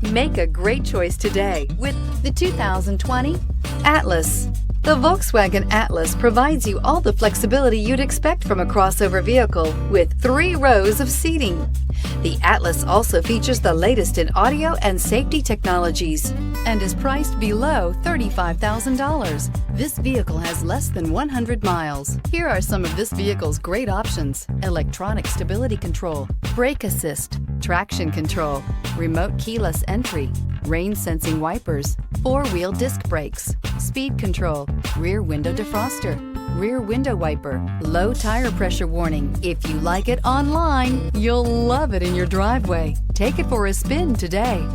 Make a great choice today with the 2020 Atlas. The Volkswagen Atlas provides you all the flexibility you'd expect from a crossover vehicle with 3 rows of seating. The Atlas also features the latest in audio and safety technologies and is priced below $35,000. This vehicle has less than 100 miles. Here are some of this vehicle's great options: electronic stability control, brake assist, traction control, remote keyless entry, rain sensing wipers, 4-wheel disc brakes, speed control, rear window defroster, rear window wiper, low tire pressure warning. If you like it online, you'll love it in your driveway. Take it for a spin today.